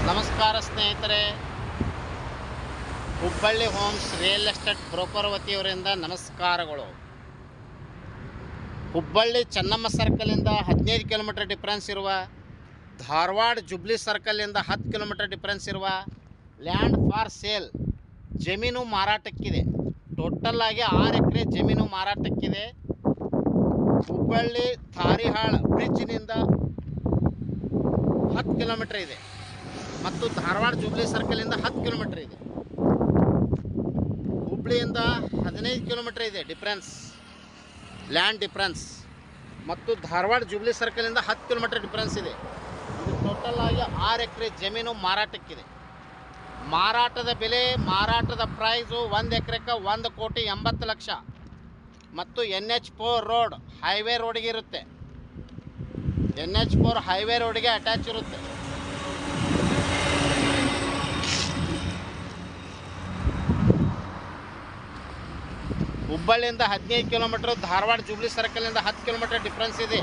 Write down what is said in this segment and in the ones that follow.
ನಮಸ್ಕಾರ ಸ್ನೇಹಿತರೆ, Hubballi homes real estate broker ವತಿಯವರಿಂದ ನಮಸ್ಕಾರಗಳು. ಹುಬ್ಬಳ್ಳಿ ಚೆನ್ನಮ್ಮ ಸರ್ಕಲಿಂದ 15 ಕಿಲೋಮೀಟರ್ ಡಿಫ್ರೆನ್ಸ್ ಇರುವ, ಧಾರವಾಡ ಜುಬ್ಲಿ ಸರ್ಕಲಿಂದ 10 ಕಿಲೋಮೀಟರ್ ಡಿಫ್ರೆನ್ಸ್ ಇರುವ ಲ್ಯಾಂಡ್ ಫಾರ್ ಸೇಲ್ ಜಮೀನು ಮಾರಾಟಕ್ಕಿದೆ. ಟೋಟಲ್ ಆಗಿ 6 ಎಕರೆ ಜಮೀನು ಮಾರಾಟಕ್ಕಿದೆ. ಹುಬ್ಬಳ್ಳಿ ತಾರಿಹಾಳ ಬ್ರಿಡ್ಜ್ನಿಂದ 10 ಕಿಲೋಮೀಟರ್ ಇದೆ ಮತ್ತು ಧಾರವಾಡ ಜುಬ್ಲಿ ಸರ್ಕಲಿಂದ 10 ಕಿಲೋಮೀಟರ್ ಇದೆ. ಹುಬ್ಬಳ್ಳಿಯಿಂದ 15 ಕಿಲೋಮೀಟರ್ ಇದೆ ಡಿಫ್ರೆನ್ಸ್, ಲ್ಯಾಂಡ್ ಡಿಫ್ರೆನ್ಸ್, ಮತ್ತು ಧಾರವಾಡ ಜುಬ್ಲಿ ಸರ್ಕಲಿಂದ 10 ಕಿಲೋಮೀಟರ್ ಡಿಫ್ರೆನ್ಸ್ ಇದೆ. ಇದು ಟೋಟಲ್ ಆಗಿ 6 ಎಕರೆ ಜಮೀನು ಮಾರಾಟಕ್ಕಿದೆ. ಮಾರಾಟದ ಬೆಲೆ, ಮಾರಾಟದ ಪ್ರೈಸು 1 ಎಕರೆಗೆ 1,80,00,000 ಮತ್ತು NH4 ರೋಡ್, ಹೈವೇ ರೋಡಿಗೆ ಇರುತ್ತೆ. NH4 ಹೈವೇ ರೋಡಿಗೆ ಅಟ್ಯಾಚ್ ಇರುತ್ತೆ. ಹುಬ್ಬಳ್ಳಿಯಿಂದ 15 ಕಿಲೋಮೀಟರ್, ಧಾರವಾಡ ಜುಬ್ಲಿ ಸರ್ಕಲಿಂದ 10 ಕಿಲೋಮೀಟರ್ ಡಿಫ್ರೆನ್ಸ್ ಇದೆ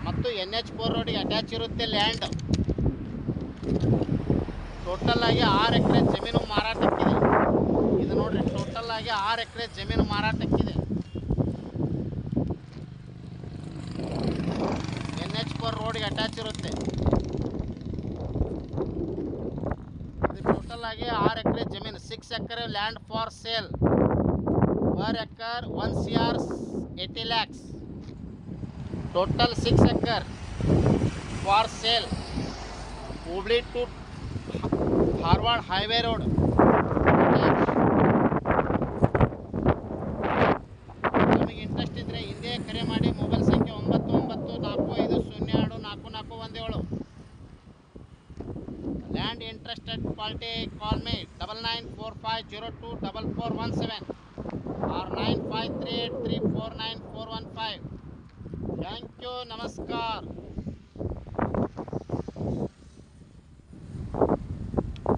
ಮತ್ತು NH4 ರೋಡಿಗೆ ಅಟ್ಯಾಚ್ ಇರುತ್ತೆ ಲ್ಯಾಂಡ್. ಟೋಟಲ್ ಆಗಿ 6 ಎಕರೆ ಜಮೀನು ಮಾರಾಟಕ್ಕಿದೆ. ಇದು ನೋಡ್ರಿ, ಟೋಟಲ್ ಆಗಿ 6 ಎಕರೆ ಜಮೀನು ಮಾರಾಟಕ್ಕಿದೆ. NH4 ರೋಡಿಗೆ ಅಟ್ಯಾಚ್ ಇರುತ್ತೆ. ಇದು ಟೋಟಲ್ ಆಗಿ 6 ಎಕರೆ ಜಮೀನು, 6 ಎಕರೆ land for sale. Per acre 1 crore 80 lakhs. Total 6 acre for sale. Hubli to Dharwad highway road. ನಿಮಗೆ ಇಂಟ್ರೆಸ್ಟ್ ಇದ್ದರೆ ಹಿಂದೆ ಕರೆ ಮಾಡಿ. ಮೊಬೈಲ್ ಸಂಖ್ಯೆ 9945502441. Land interested quality call me 9945024417 or 9538349415. Thank you. Namaskar.